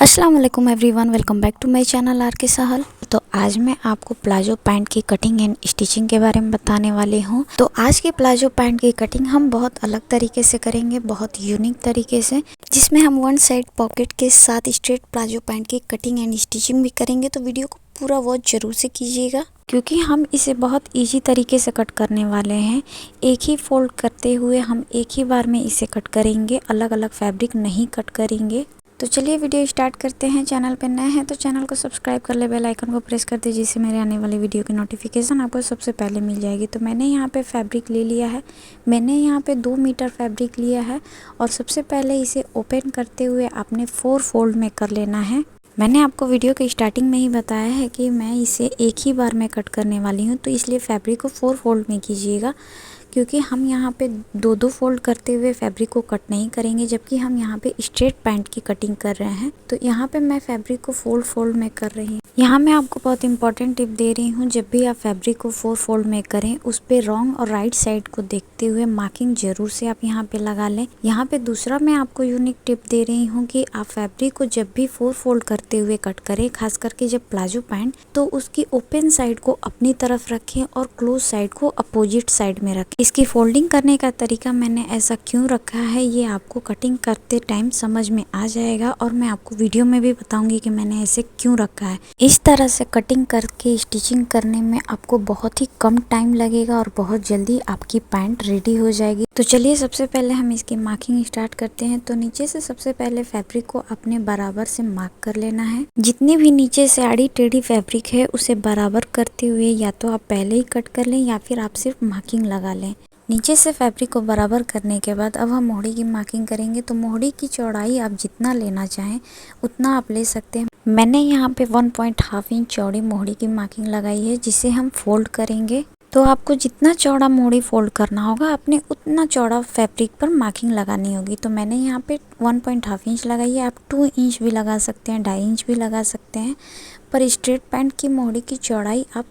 अस्सलाम वालेकुम everyone, welcome back to my channel R K Sahal. तो आज मैं आपको प्लाजो पैंट की कटिंग एंड स्टिचिंग के बारे में बताने वाली हूँ। तो आज की प्लाजो पैंट की कटिंग हम बहुत अलग तरीके से करेंगे, बहुत यूनिक तरीके से, जिसमें हम वन साइड पॉकेट के साथ स्ट्रेट प्लाजो पैंट की कटिंग एंड स्टिचिंग भी करेंगे। तो वीडियो को पूरा वॉच जरूर से कीजिएगा, क्योंकि हम इसे बहुत इजी तरीके से कट करने वाले हैं। एक ही फोल्ड करते हुए हम एक ही बार में इसे कट करेंगे, अलग अलग फैब्रिक नहीं कट करेंगे। तो चलिए वीडियो स्टार्ट करते हैं। चैनल पे नए हैं तो चैनल को सब्सक्राइब कर ले, बेल आइकन को प्रेस कर दे, जिससे मेरे आने वाली वीडियो की नोटिफिकेशन आपको सबसे पहले मिल जाएगी। तो मैंने यहाँ पे फैब्रिक ले लिया है। मैंने यहाँ पे 2 मीटर फैब्रिक लिया है और सबसे पहले इसे ओपन करते हुए आपने 4 फोल्ड में कर लेना है। मैंने आपको वीडियो के स्टार्टिंग में ही बताया है कि मैं इसे एक ही बार में कट करने वाली हूँ, तो इसलिए फैब्रिक को 4 फोल्ड में कीजिएगा, क्योंकि हम यहाँ पे 2-2 फोल्ड करते हुए फैब्रिक को कट नहीं करेंगे, जबकि हम यहाँ पे स्ट्रेट पैंट की कटिंग कर रहे हैं। तो यहाँ पे मैं फैब्रिक को 4 फोल्ड में कर रही हूँ। यहाँ मैं आपको बहुत इंपॉर्टेंट टिप दे रही हूँ, जब भी आप फैब्रिक को 4 फोल्ड में करें, उस पे रॉन्ग और राइट साइड को देखते हुए मार्किंग जरूर से आप यहाँ पे लगा लें। यहाँ पे दूसरा मैं आपको यूनिक टिप दे रही हूँ कि आप फैब्रिक को जब भी 4 फोल्ड करते हुए कट करें, खास करके जब प्लाजो पैंट, तो उसकी ओपन साइड को अपनी तरफ रखें और क्लोज साइड को अपोजिट साइड में रखें। इसकी फोल्डिंग करने का तरीका मैंने ऐसा क्यों रखा है, ये आपको कटिंग करते टाइम समझ में आ जाएगा, और मैं आपको वीडियो में भी बताऊंगी कि मैंने ऐसे क्यों रखा है। इस तरह से कटिंग करके स्टिचिंग करने में आपको बहुत ही कम टाइम लगेगा और बहुत जल्दी आपकी पैंट रेडी हो जाएगी। तो चलिए सबसे पहले हम इसकी मार्किंग स्टार्ट करते हैं। तो नीचे से सबसे पहले फैब्रिक को अपने बराबर से मार्क कर लेना है। जितनी भी नीचे से आड़ी टेढ़ी फैब्रिक है उसे बराबर करते हुए या तो आप पहले ही कट कर लें या फिर आप सिर्फ मार्किंग लगा लें। नीचे से फैब्रिक को बराबर करने के बाद अब हम मोहड़ी की मार्किंग करेंगे। तो मोहड़ी की चौड़ाई आप जितना लेना चाहें उतना आप ले सकते हैं। मैंने यहाँ पे 1.5 इंच चौड़ी मोहड़ी की मार्किंग लगाई है, जिसे हम फोल्ड करेंगे। तो आपको जितना चौड़ा मोहड़ी फोल्ड करना होगा, आपने उतना चौड़ा फैब्रिक पर मार्किंग लगानी होगी। तो मैंने यहाँ पे 1.5 इंच लगाई है। आप 2 इंच भी लगा सकते हैं, 2.5 इंच भी लगा सकते हैं, पर स्ट्रेट पैंट की मोहड़ी की चौड़ाई आप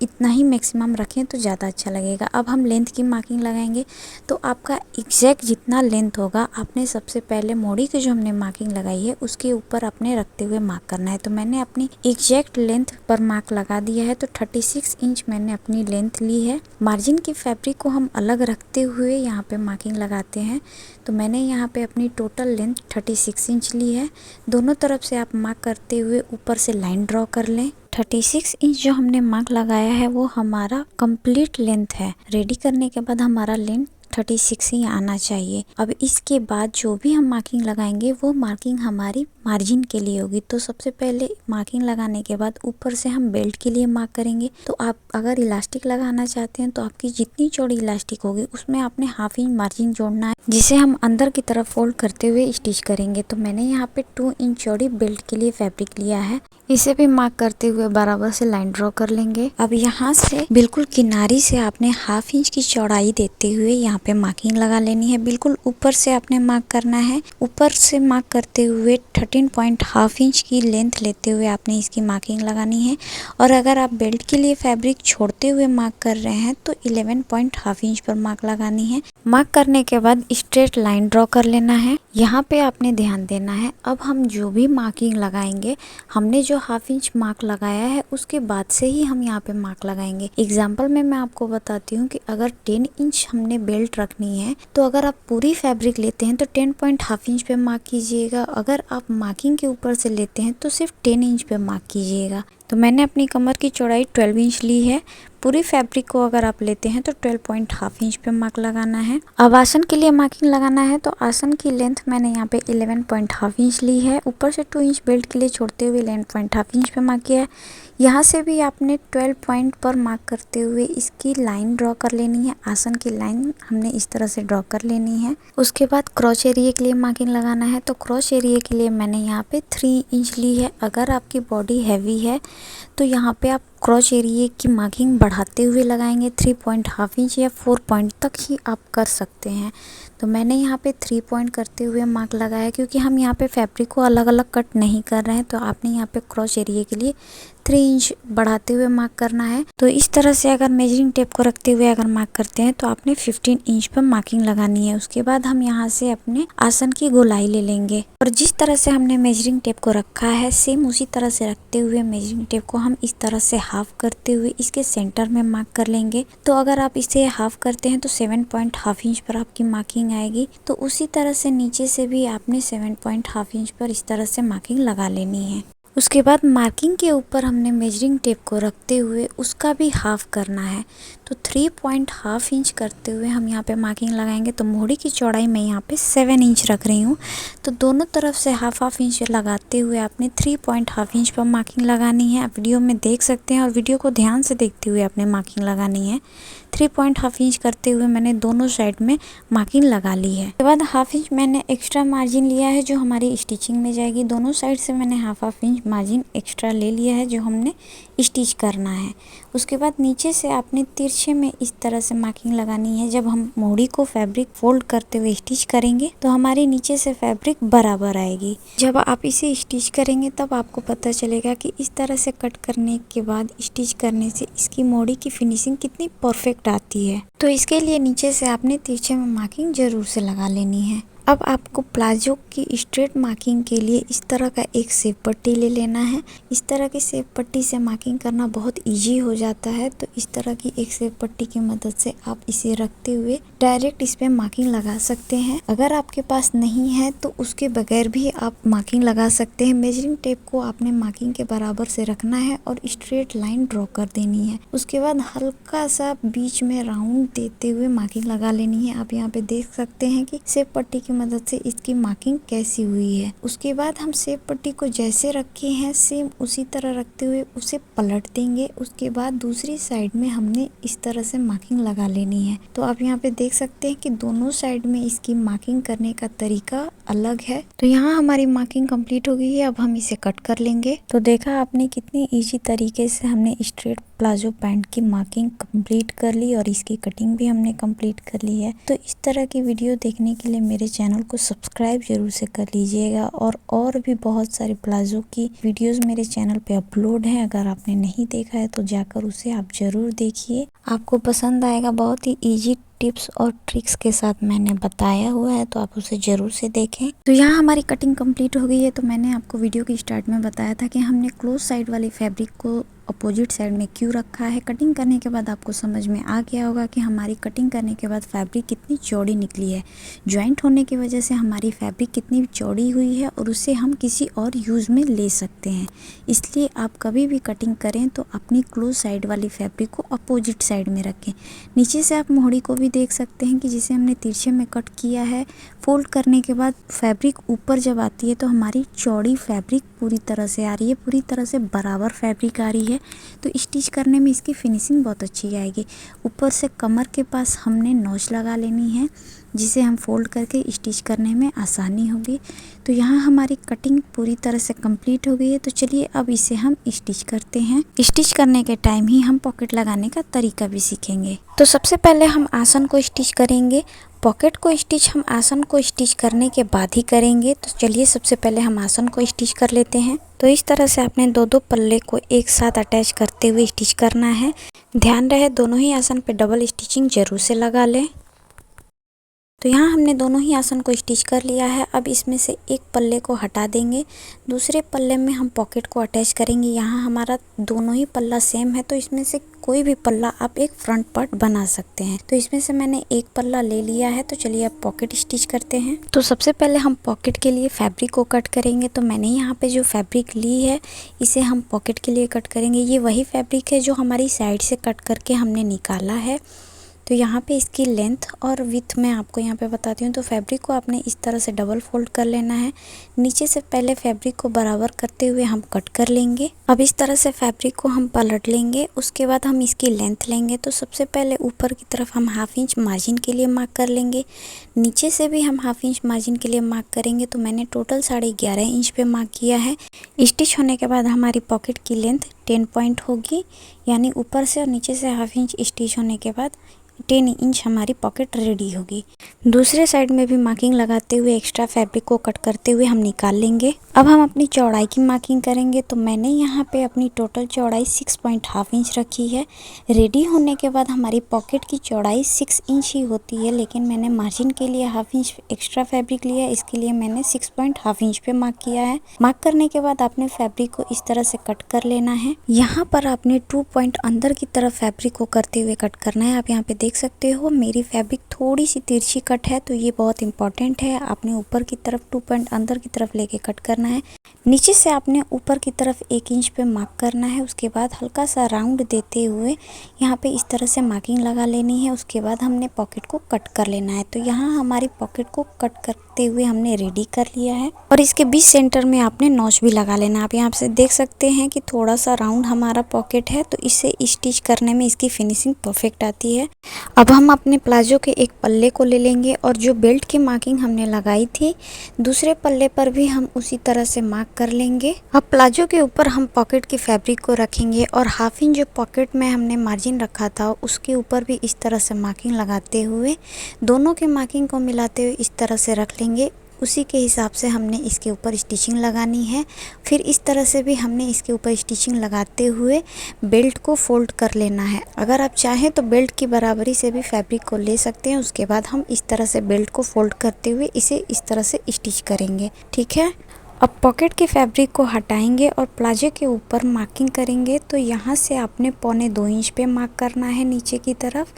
इतना ही मैक्सिमम रखें तो ज़्यादा अच्छा लगेगा। अब हम लेंथ की मार्किंग लगाएंगे। तो आपका एग्जैक्ट जितना लेंथ होगा, आपने सबसे पहले मोड़ी की जो हमने मार्किंग लगाई है उसके ऊपर अपने रखते हुए मार्क करना है। तो मैंने अपनी एग्जैक्ट लेंथ पर मार्क लगा दिया है। तो 36 इंच मैंने अपनी लेंथ ली है। मार्जिन की फैब्रिक को हम अलग रखते हुए यहाँ पे मार्किंग लगाते हैं। तो मैंने यहाँ पे अपनी टोटल लेंथ 36 इंच ली है। दोनों तरफ से आप मार्क करते हुए ऊपर से लाइन ड्रॉ कर लें। 36 इंच जो हमने मार्क लगाया है वो हमारा कंप्लीट लेंथ है। रेडी करने के बाद हमारा लेंथ 36 ही आना चाहिए। अब इसके बाद जो भी हम मार्किंग लगाएंगे वो मार्किंग हमारी मार्जिन के लिए होगी। तो सबसे पहले मार्किंग लगाने के बाद ऊपर से हम बेल्ट के लिए मार्क करेंगे। तो आप अगर इलास्टिक लगाना चाहते हैं तो आपकी जितनी चौड़ी इलास्टिक होगी उसमें आपने 1/2 इंच मार्जिन जोड़ना है, जिसे हम अंदर की तरफ फोल्ड करते हुए स्टिच करेंगे। तो मैंने यहाँ पे 2 इंच चौड़ी बेल्ट के लिए फैब्रिक लिया है। इसे भी मार्क करते हुए बराबर से लाइन ड्रॉ कर लेंगे। अब यहाँ से बिल्कुल किनारी से आपने 1/2 इंच की चौड़ाई देते हुए यहाँ पे मार्किंग लगा लेनी है। बिल्कुल ऊपर से आपने मार्क करना है। ऊपर से मार्क करते हुए 13.5 इंच की लेंथ लेते हुए आपने इसकी मार्किंग लगानी है। और अगर आप बेल्ट के लिए फैब्रिक छोड़ते हुए मार्क कर रहे हैं तो 11.5 इंच पर मार्क लगानी है। मार्क करने के बाद स्ट्रेट लाइन ड्रॉ कर लेना है। यहाँ पे आपने ध्यान देना है। अब हम जो भी मार्किंग लगाएंगे, हमने जो 1/2 इंच मार्क लगाया है उसके बाद से ही हम यहाँ पे मार्क लगाएंगे। एग्जाम्पल में मैं आपको बताती हूँ कि अगर 10 इंच हमने बेल्ट रखनी है, तो अगर आप पूरी फैब्रिक लेते हैं तो 10.5 इंच पे मार्क कीजिएगा। अगर आप मार्किंग के ऊपर से लेते हैं तो सिर्फ 10 इंच पे मार्क कीजिएगा। तो मैंने अपनी कमर की चौड़ाई 12 इंच ली है। पूरी फैब्रिक को अगर आप लेते हैं तो 12.5 इंच पे मार्क लगाना है। अब आसन के लिए मार्किंग लगाना है। तो आसन की लेंथ मैंने यहाँ पे 11.5 इंच ली है। ऊपर से 2 इंच बेल्ट के लिए छोड़ते हुए 11.5 इंच पे मार्क किया है। यहाँ से भी आपने 12 पॉइंट पर मार्क करते हुए इसकी लाइन ड्रॉ कर लेनी है। आसन की लाइन हमने इस तरह से ड्रॉ कर लेनी है। उसके बाद क्रॉच एरिया के लिए मार्किंग लगाना है। तो क्रॉच एरिया के लिए मैंने यहाँ पे 3 इंच ली है। अगर आपकी बॉडी हैवी है तो यहाँ पे आप क्रॉच एरिया की मार्किंग बढ़ाते हुए लगाएंगे। 3.5 इंच या 4 पॉइंट तक ही आप कर सकते हैं। तो मैंने यहाँ पे 3 पॉइंट करते हुए मार्क लगाया, क्योंकि हम यहाँ पे फैब्रिक को अलग अलग कट नहीं कर रहे हैं। तो आपने यहाँ पे क्रॉस एरिया के लिए 3 इंच बढ़ाते हुए मार्क करना है। तो इस तरह से अगर मेजरिंग टेप को रखते हुए अगर मार्क करते हैं तो आपने 15 इंच पर मार्किंग लगानी है। उसके बाद हम यहाँ से अपने आसन की गोलाई ले लेंगे और जिस तरह से हमने मेजरिंग टेप को रखा है सेम उसी तरह से रखते हुए मेजरिंग टेप को हम इस तरह से हाफ करते हुए इसके सेंटर में मार्क कर लेंगे। तो अगर आप इसे हाफ करते हैं तो 7 पॉइंट हाफ इंच पर आपकी मार्किंग आएगी। तो उसी तरह से नीचे से भी आपने 7 पॉइंट हाफ इंच पर इस तरह से मार्किंग लगा लेनी है। उसके बाद मार्किंग के ऊपर हमने मेजरिंग टेप को रखते हुए उसका भी हाफ करना है। तो 3 पॉइंट हाफ इंच करते हुए हम यहाँ पे मार्किंग लगाएंगे। तो मोहड़ी की चौड़ाई मैं यहाँ पे 7 इंच रख रही हूँ। तो दोनों तरफ से हाफ इंच लगाते हुए आपने 3 पॉइंट हाफ इंच पर मार्किंग लगानी है। आप वीडियो में देख सकते हैं और वीडियो को ध्यान से देखते हुए आपने मार्किंग लगानी है। 3 पॉइंट हाफ इंच करते हुए मैंने दोनों साइड में मार्किंग लगा ली है। उसके बाद हाफ इंच मैंने एक्स्ट्रा मार्जिन लिया है जो हमारी स्टिचिंग में जाएगी। दोनों साइड से मैंने हाफ इंच मार्जिन एक्स्ट्रा ले लिया है जो हमने स्टिच करना है। उसके बाद नीचे से आपने तिरछे में इस तरह से मार्किंग लगानी है। जब हम मोहड़ी को फैब्रिक फोल्ड करते हुए स्टिच करेंगे तो हमारी नीचे से फैब्रिक बराबर आएगी। जब आप इसे स्टिच करेंगे तब आपको पता चलेगा कि इस तरह से कट करने के बाद स्टिच करने से इसकी मोहड़ी की फिनिशिंग कितनी परफेक्ट आती है। तो इसके लिए नीचे से आपने तिरछे में मार्किंग जरूर से लगा लेनी है। अब आपको प्लाजो की स्ट्रेट मार्किंग के लिए इस तरह का एक सेप पट्टी ले लेना है। इस तरह की सेप पट्टी से मार्किंग करना बहुत इजी हो जाता है। तो इस तरह की एक सेप पट्टी की मदद से आप इसे रखते हुए डायरेक्ट इस पे मार्किंग लगा सकते हैं। अगर आपके पास नहीं है तो उसके बगैर भी आप मार्किंग लगा सकते हैं। मेजरिंग टेप को आपने मार्किंग के बराबर से रखना है और स्ट्रेट लाइन ड्रॉ कर देनी है। उसके बाद हल्का सा बीच में राउंड देते हुए मार्किंग लगा लेनी है। आप यहाँ पे देख सकते हैं कि सेप पट्टी की मदद से इसकी मार्किंग कैसी हुई है। उसके बाद हम सेप पट्टी को जैसे रखे हैं सेम उसी तरह रखते हुए उसे पलट देंगे। उसके बाद दूसरी साइड में हमने इस तरह से मार्किंग लगा लेनी है। तो आप यहाँ पे देख सकते हैं कि दोनों साइड में इसकी मार्किंग करने का तरीका अलग है। तो यहाँ हमारी मार्किंग कंप्लीट हो गई है। अब हम इसे कट कर लेंगे। तो देखा आपने कितनी इजी तरीके से हमने स्ट्रेट प्लाजो पैंट की मार्किंग कंप्लीट कर ली और इसकी कटिंग भी हमने कंप्लीट कर ली है। तो इस तरह की वीडियो देखने के लिए मेरे चैनल को सब्सक्राइब जरूर से कर लीजिएगा। और भी बहुत सारे प्लाजो की वीडियोस मेरे चैनल पे अपलोड हैं। अगर आपने नहीं देखा है तो जाकर उसे आप जरूर देखिए, आपको पसंद आएगा। बहुत ही इजी टिप्स और ट्रिक्स के साथ मैंने बताया हुआ है, तो आप उसे जरूर से देखें। तो यहाँ हमारी कटिंग कंप्लीट हो गई है। तो मैंने आपको वीडियो की स्टार्ट में बताया था कि हमने क्लोज साइड वाली फैब्रिक को अपोजिट साइड में क्यों रखा है। कटिंग करने के बाद आपको समझ में आ गया होगा कि हमारी कटिंग करने के बाद फैब्रिक कितनी चौड़ी निकली है। जॉइंट होने की वजह से हमारी फैब्रिक कितनी चौड़ी हुई है और उसे हम किसी और यूज़ में ले सकते हैं। इसलिए आप कभी भी कटिंग करें तो अपनी क्लोज साइड वाली फैब्रिक को अपोजिट साइड में रखें। नीचे से आप मोहड़ी को भी देख सकते हैं कि जिसे हमने तिरछे में कट किया है। फोल्ड करने के बाद फैब्रिक ऊपर जब आती है तो हमारी चौड़ी फैब्रिक पूरी तरह से आ रही है, पूरी तरह से बराबर फैब्रिक आ रही है। तो स्टिच करने में इसकी फिनिशिंग बहुत अच्छी आएगी। ऊपर से कमर के पास हमने नॉच लगा लेनी है जिसे हम फोल्ड करके स्टिच करने में आसानी होगी। तो यहाँ हमारी कटिंग पूरी तरह से कंप्लीट हो गई है। तो चलिए अब इसे हम स्टिच करते हैं। स्टिच करने के टाइम ही हम पॉकेट लगाने का तरीका भी सीखेंगे। तो सबसे पहले हम आसन को स्टिच करेंगे। पॉकेट को स्टिच हम आसन को स्टिच करने के बाद ही करेंगे। तो चलिए सबसे पहले हम आसन को स्टिच कर लेते हैं। तो इस तरह से आपने दो पल्ले को एक साथ अटैच करते हुए स्टिच करना है। ध्यान रहे दोनों ही आसन पे डबल स्टिचिंग जरूर से लगा लें। तो यहाँ हमने दोनों ही आसन को स्टिच कर लिया है। अब इसमें से एक पल्ले को हटा देंगे, दूसरे पल्ले में हम पॉकेट को अटैच करेंगे। यहाँ हमारा दोनों ही पल्ला सेम है तो इसमें से कोई भी पल्ला आप एक फ्रंट पार्ट बना सकते हैं। तो इसमें से मैंने एक पल्ला ले लिया है। तो चलिए अब पॉकेट स्टिच करते हैं। तो सबसे पहले हम पॉकेट के लिए फैब्रिक को कट करेंगे। तो मैंने यहाँ पे जो फैब्रिक ली है इसे हम पॉकेट के लिए कट करेंगे। ये वही फैब्रिक है जो हमारी साइड से कट करके हमने निकाला है। तो यहाँ पे इसकी लेंथ और विड्थ मैं आपको यहाँ पे बताती हूँ। तो फैब्रिक को आपने इस तरह से डबल फोल्ड कर लेना है। नीचे से पहले फैब्रिक को बराबर करते हुए हम कट कर लेंगे। अब इस तरह से फैब्रिक को हम पलट लेंगे। उसके बाद हम इसकी लेंथ लेंगे। तो सबसे पहले ऊपर की तरफ हम हाफ इंच मार्जिन के लिए मार्क कर लेंगे। नीचे से भी हम हाफ इंच मार्जिन के लिए मार्क करेंगे। तो मैंने टोटल 11.5 इंच पे मार्क किया है। स्टिच होने के बाद हमारी पॉकेट की लेंथ 10 पॉइंट होगी, यानी ऊपर से और नीचे से हाफ इंच स्टिच होने के बाद 10 इंच हमारी पॉकेट रेडी होगी। दूसरे साइड में भी मार्किंग लगाते हुए एक्स्ट्रा फैब्रिक को कट करते हुए हम निकाल लेंगे। अब हम अपनी चौड़ाई की मार्किंग करेंगे। तो मैंने यहाँ पे अपनी टोटल चौड़ाई 6.5 इंच रखी है। रेडी होने के बाद हमारी पॉकेट की चौड़ाई 6 इंच ही होती है, लेकिन मैंने मार्जिन के लिए हाफ इंच एक्स्ट्रा फैब्रिक लिया है, इसके लिए मैंने 6.5 इंच पे मार्क किया है। मार्क करने के बाद आपने फैब्रिक को इस तरह से कट कर लेना है। यहाँ पर आपने 2 पॉइंट अंदर की तरफ फैब्रिक को करते हुए कट करना है। आप यहाँ पे देख सकते हो मेरी फैब्रिक थोड़ी सी तिरछी कट है, तो ये बहुत इंपॉर्टेंट है। आपने ऊपर की तरफ 2 पॉइंट अंदर की तरफ लेके कट करना है। नीचे से आपने ऊपर की तरफ 1 इंच पे मार्क करना है। उसके बाद हल्का सा राउंड देते हुए यहाँ पे इस तरह से मार्किंग लगा लेनी है। उसके बाद हमने पॉकेट को कट कर लेना है। तो यहाँ हमारी पॉकेट को कट करते हुए हमने रेडी कर लिया है और इसके बीच सेंटर में आपने नॉच भी लगा लेना है। आप यहाँ से देख सकते हैं कि थोड़ा सा राउंड हमारा पॉकेट है, तो इसे स्टिच करने में इसकी फिनिशिंग परफेक्ट आती है। अब हम अपने प्लाजो के एक पल्ले को ले लेंगे और जो बेल्ट की मार्किंग हमने लगाई थी दूसरे पल्ले पर भी हम उसी तरह से मार्क कर लेंगे। अब प्लाजो के ऊपर हम पॉकेट की फैब्रिक को रखेंगे और हाफ इंच जो पॉकेट में हमने मार्जिन रखा था उसके ऊपर भी इस तरह से मार्किंग लगाते हुए दोनों के मार्किंग को मिलाते हुए इस तरह से रख लेंगे। उसी के हिसाब से हमने इसके ऊपर स्टिचिंग लगानी है। फिर इस तरह से भी हमने इसके ऊपर स्टिचिंग लगाते हुए बेल्ट को फोल्ड कर लेना है। अगर आप चाहें तो बेल्ट की बराबरी से भी फैब्रिक को ले सकते हैं। उसके बाद हम इस तरह से बेल्ट को फोल्ड करते हुए इसे इस तरह से स्टिच करेंगे। ठीक है, अब पॉकेट के फैब्रिक को हटाएंगे और प्लाजो के ऊपर मार्किंग करेंगे। तो यहाँ से आपने 1.25 इंच पे मार्क करना है नीचे की तरफ,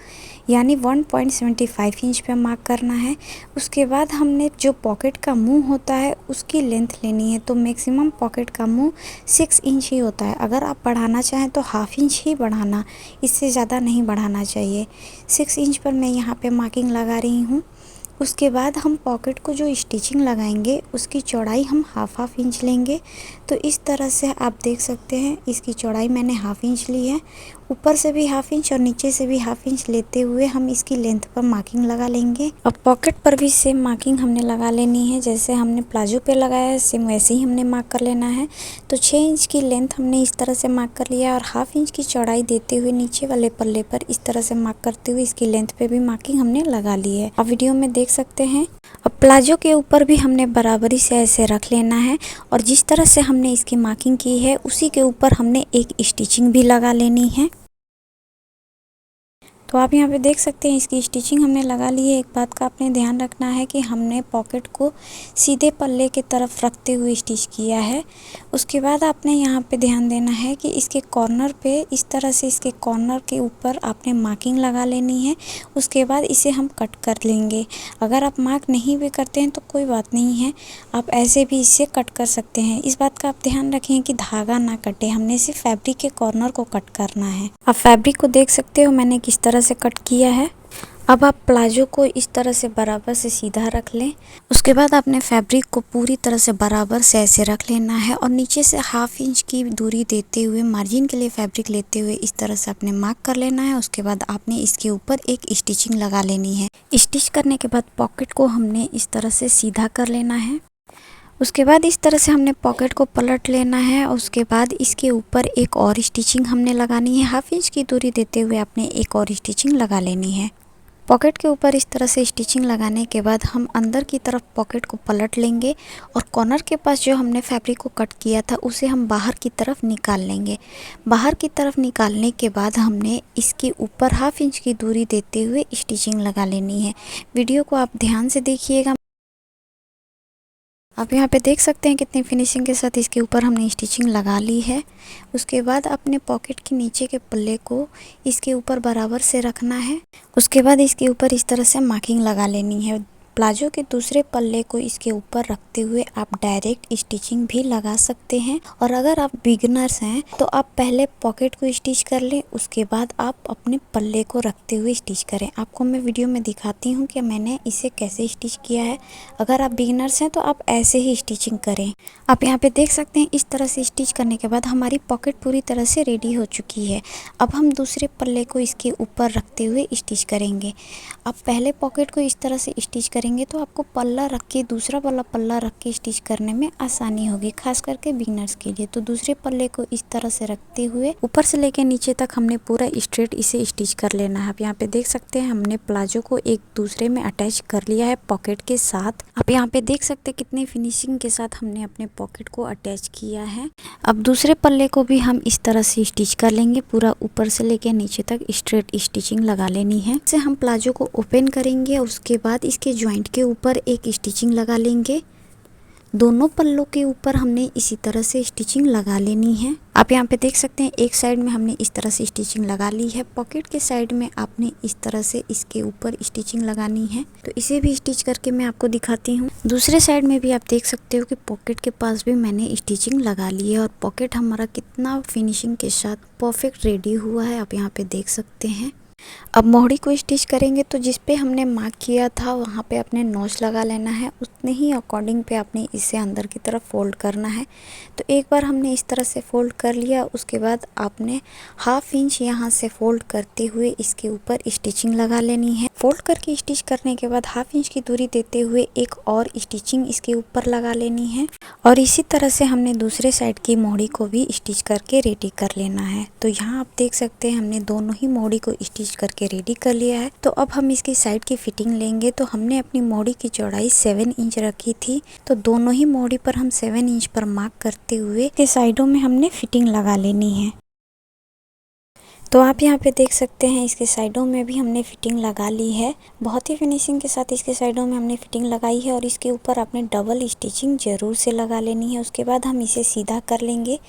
यानी 1.75 इंच पे मार्क करना है। उसके बाद हमने जो पॉकेट का मुंह होता है उसकी लेंथ लेनी है। तो मैक्सिमम पॉकेट का मुंह 6 इंच ही होता है। अगर आप बढ़ाना चाहें तो हाफ इंच ही बढ़ाना, इससे ज़्यादा नहीं बढ़ाना चाहिए। 6 इंच पर मैं यहाँ पे मार्किंग लगा रही हूँ। उसके बाद हम पॉकेट को जो स्टिचिंग लगाएंगे उसकी चौड़ाई हम हाफ इंच लेंगे। तो इस तरह से आप देख सकते हैं इसकी चौड़ाई मैंने हाफ इंच ली है। ऊपर से भी हाफ इंच और नीचे से भी हाफ इंच लेते हुए हम इसकी लेंथ पर मार्किंग लगा लेंगे। अब पॉकेट पर भी सेम मार्किंग हमने लगा लेनी है, जैसे हमने प्लाजो पे लगाया है सेम वैसे ही हमने मार्क कर लेना है। तो 6 इंच की लेंथ हमने इस तरह से मार्क कर लिया और हाफ इंच की चौड़ाई देते हुए नीचे वाले पल्ले पर इस तरह से मार्क करते हुए इसकी लेंथ पे भी मार्किंग हमने लगा ली है। अब वीडियो में देख सकते हैं। अब प्लाजो के ऊपर भी हमने बराबरी से ऐसे रख लेना है और जिस तरह से हमने इसकी मार्किंग की है उसी के ऊपर हमने एक स्टिचिंग भी लगा लेनी है। तो आप यहाँ पे देख सकते हैं इसकी स्टिचिंग हमने लगा ली है। एक बात का आपने ध्यान रखना है कि हमने पॉकेट को सीधे पल्ले की तरफ रखते हुए स्टिच किया है। उसके बाद आपने यहाँ पे ध्यान देना है कि इसके कॉर्नर पे इस तरह से इसके कॉर्नर के ऊपर आपने मार्किंग लगा लेनी है। उसके बाद इसे हम कट कर लेंगे। अगर आप मार्क नहीं भी करते हैं तो कोई बात नहीं है, आप ऐसे भी इसे कट कर सकते हैं। इस बात का आप ध्यान रखें कि धागा ना कटे, हमने सिर्फ फैब्रिक के कॉर्नर को कट करना है। आप फैब्रिक को देख सकते हो मैंने किस तरह से कट किया है। अब आप प्लाजो को इस तरह से बराबर से सीधा रख लें। उसके बाद आपने फैब्रिक को पूरी तरह से बराबर से ऐसे रख लेना है और नीचे से हाफ इंच की दूरी देते हुए मार्जिन के लिए फैब्रिक लेते हुए इस तरह से आपने मार्क कर लेना है। उसके बाद आपने इसके ऊपर एक स्टिचिंग लगा लेनी है। स्टिच करने के बाद पॉकेट को हमने इस तरह से सीधा कर लेना है। उसके बाद इस तरह से हमने पॉकेट को पलट लेना है। उसके बाद इसके ऊपर एक और स्टिचिंग हमने लगानी है। हाफ इंच की दूरी देते हुए आपने एक और स्टिचिंग लगा लेनी है। पॉकेट के ऊपर इस तरह से स्टिचिंग लगाने के बाद हम अंदर की तरफ पॉकेट को पलट लेंगे और कॉर्नर के पास जो हमने फैब्रिक को कट किया था उसे हम बाहर की तरफ निकाल लेंगे। बाहर की तरफ निकालने के बाद हमने इसके ऊपर हाफ इंच की दूरी देते हुए स्टिचिंग लगा लेनी है। वीडियो को आप ध्यान से देखिएगा। आप यहाँ पे देख सकते हैं कितनी फिनिशिंग के साथ इसके ऊपर हमने स्टिचिंग लगा ली है। उसके बाद अपने पॉकेट के नीचे के पल्ले को इसके ऊपर बराबर से रखना है। उसके बाद इसके ऊपर इस तरह से मार्किंग लगा लेनी है। प्लाजो के दूसरे पल्ले को इसके ऊपर रखते हुए आप डायरेक्ट स्टिचिंग भी लगा सकते हैं। और अगर आप बिगिनर्स हैं तो आप पहले पॉकेट को स्टिच कर लें, उसके बाद आप अपने पल्ले को रखते हुए स्टिच करें। आपको मैं वीडियो में दिखाती हूँ कि मैंने इसे कैसे स्टिच किया है। अगर आप बिगिनर्स हैं तो आप ऐसे ही स्टिचिंग करें। आप यहाँ पे देख सकते हैं इस तरह से स्टिच करने के बाद हमारी पॉकेट पूरी तरह से रेडी हो चुकी है। अब हम दूसरे पल्ले को इसके ऊपर रखते हुए स्टिच करेंगे। आप पहले पॉकेट को इस तरह से स्टिच करेंगे तो आपको पल्ला रख के, दूसरा वाला पल्ला रख के स्टिच करने में आसानी होगी, खास करके बिगिनर्स के लिए। तो दूसरे पल्ले को इस तरह से रखते हुए ऊपर से लेके नीचे तक हमने पूरा स्ट्रेट इसे स्टिच कर लेना है। आप यहाँ पे देख सकते हैं हमने प्लाजो को एक दूसरे में अटैच कर लिया है पॉकेट के साथ। आप यहाँ पे देख सकते हैं कितनी फिनिशिंग के साथ हमने अपने पॉकेट को अटैच किया है। अब दूसरे पल्ले को भी हम इस तरह से स्टिच कर लेंगे, पूरा ऊपर से लेके नीचे तक स्ट्रेट स्टिचिंग लगा लेनी है। इसे हम प्लाजो को ओपन करेंगे, उसके बाद इसके जॉइंट के ऊपर एक स्टिचिंग लगा लेंगे। दोनों पल्लों के ऊपर हमने इसी तरह से स्टिचिंग लगा लेनी है। आप यहाँ पे देख सकते हैं एक साइड में हमने इस तरह से स्टिचिंग लगा ली है, पॉकेट के साइड में आपने इस तरह से इसके ऊपर स्टिचिंग लगानी है। तो इसे भी स्टिच करके मैं आपको दिखाती हूँ। दूसरे साइड में भी आप देख सकते हो कि पॉकेट के पास भी मैंने स्टिचिंग लगा ली है और पॉकेट हमारा कितना फिनिशिंग के साथ परफेक्ट रेडी हुआ है, आप यहाँ पे देख सकते हैं। अब मोहड़ी को स्टिच करेंगे तो जिस पे हमने मार्क किया था वहाँ पे अपने नॉच लगा लेना है, उतने ही अकॉर्डिंग पे आपने इसे अंदर की तरफ फोल्ड करना है। तो एक बार हमने इस तरह से फोल्ड कर लिया, उसके बाद आपने 1/2 इंच यहाँ से फोल्ड करते हुए इसके ऊपर स्टिचिंग लगा लेनी है। फोल्ड करके स्टिच करने के बाद 1/2 इंच की दूरी देते हुए एक और स्टिचिंग इसके ऊपर लगा लेनी है और इसी तरह से हमने दूसरे साइड की मोहड़ी को भी स्टिच करके रेडी कर लेना है। तो यहाँ आप देख सकते हैं हमने दोनों ही मोहड़ी को स्टिच करके रेडी कर लिया है। तो अब हम इसकी साइड की फिटिंग लेंगे। तो हमने अपनी मोहड़ी की चौड़ाई 7 इंच रखी थी, तो दोनों ही मोहड़ी पर हम 7 इंच पर मार्क करते हुए इसके साइडों में हमने फिटिंग लगा लेनी है। तो आप यहाँ पे देख सकते हैं इसके साइडों में भी हमने फिटिंग लगा ली है। बहुत ही फिनिशिंग के साथ इसके साइडों में हमने फिटिंग लगाई है और इसके ऊपर आपने डबल स्टिचिंग जरूर से लगा लेनी है। उसके बाद हम इसे सीधा कर लेंगे।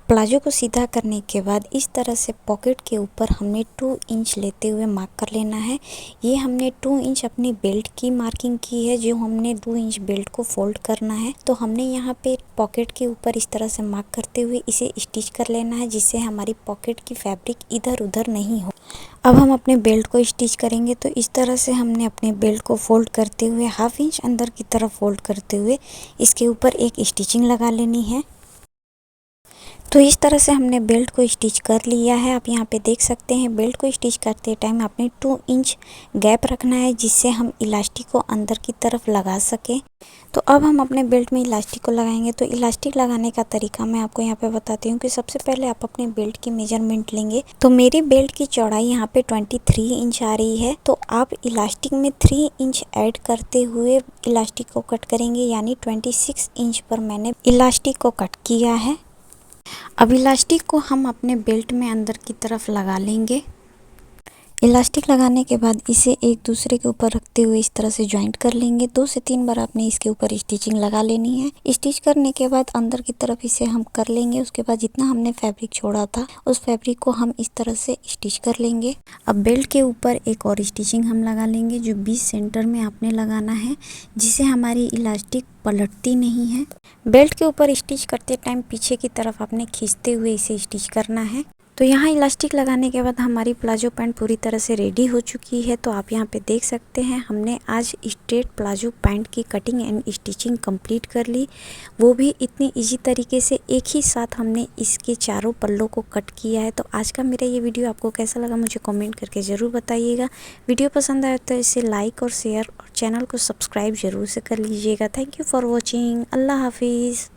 प्लाजो को सीधा करने के बाद इस तरह से पॉकेट के ऊपर हमने 2 इंच लेते हुए मार्क कर लेना है। ये हमने 2 इंच अपनी बेल्ट की मार्किंग की है, जो हमने 2 इंच बेल्ट को फोल्ड करना है। तो हमने यहाँ पे पॉकेट के ऊपर इस तरह से मार्क करते हुए इसे स्टिच कर लेना है, जिससे हमारी पॉकेट की फैब्रिक इधर उधर नहीं हो। अब हम अपने बेल्ट को स्टिच करेंगे। तो इस तरह से हमने अपने बेल्ट को फोल्ड करते हुए 1/2 इंच अंदर की तरफ फोल्ड करते हुए इसके ऊपर एक स्टिचिंग लगा लेनी है। तो इस तरह से हमने बेल्ट को स्टिच कर लिया है। आप यहाँ पे देख सकते हैं बेल्ट को स्टिच करते टाइम आपने 2 इंच गैप रखना है, जिससे हम इलास्टिक को अंदर की तरफ लगा सकें। तो अब हम अपने बेल्ट में इलास्टिक को लगाएंगे। तो इलास्टिक लगाने का तरीका मैं आपको यहाँ पे बताती हूँ कि सबसे पहले आप अपने बेल्ट की मेजरमेंट लेंगे। तो मेरी बेल्ट की चौड़ाई यहाँ पे 23 इंच आ रही है, तो आप इलास्टिक में 3 इंच ऐड करते हुए इलास्टिक को कट करेंगे, यानी 26 इंच पर मैंने इलास्टिक को कट किया है। अब इलास्टिक को हम अपने बेल्ट में अंदर की तरफ लगा लेंगे। इलास्टिक लगाने के बाद इसे एक दूसरे के ऊपर रखते हुए इस तरह से ज्वाइंट कर लेंगे। 2 से 3 बार आपने इसके ऊपर स्टिचिंग लगा लेनी है। स्टिच करने के बाद अंदर की तरफ इसे हम कर लेंगे। उसके बाद जितना हमने फैब्रिक छोड़ा था उस फैब्रिक को हम इस तरह से स्टिच कर लेंगे। अब बेल्ट के ऊपर एक और स्टिचिंग हम लगा लेंगे, जो बीच सेंटर में आपने लगाना है, जिससे हमारी इलास्टिक पलटती नहीं है। बेल्ट के ऊपर स्टिच करते टाइम पीछे की तरफ आपने खींचते हुए इसे स्टिच करना है। तो यहाँ इलास्टिक लगाने के बाद हमारी प्लाजो पैंट पूरी तरह से रेडी हो चुकी है। तो आप यहाँ पे देख सकते हैं हमने आज स्ट्रेट प्लाजो पैंट की कटिंग एंड स्टिचिंग कंप्लीट कर ली, वो भी इतनी इजी तरीके से। एक ही साथ हमने इसके चारों पल्लों को कट किया है। तो आज का मेरा ये वीडियो आपको कैसा लगा मुझे कमेंट करके ज़रूर बताइएगा। वीडियो पसंद आए तो इसे लाइक और शेयर और चैनल को सब्सक्राइब ज़रूर से कर लीजिएगा। Thank you for watching. अल्लाह हाफिज़।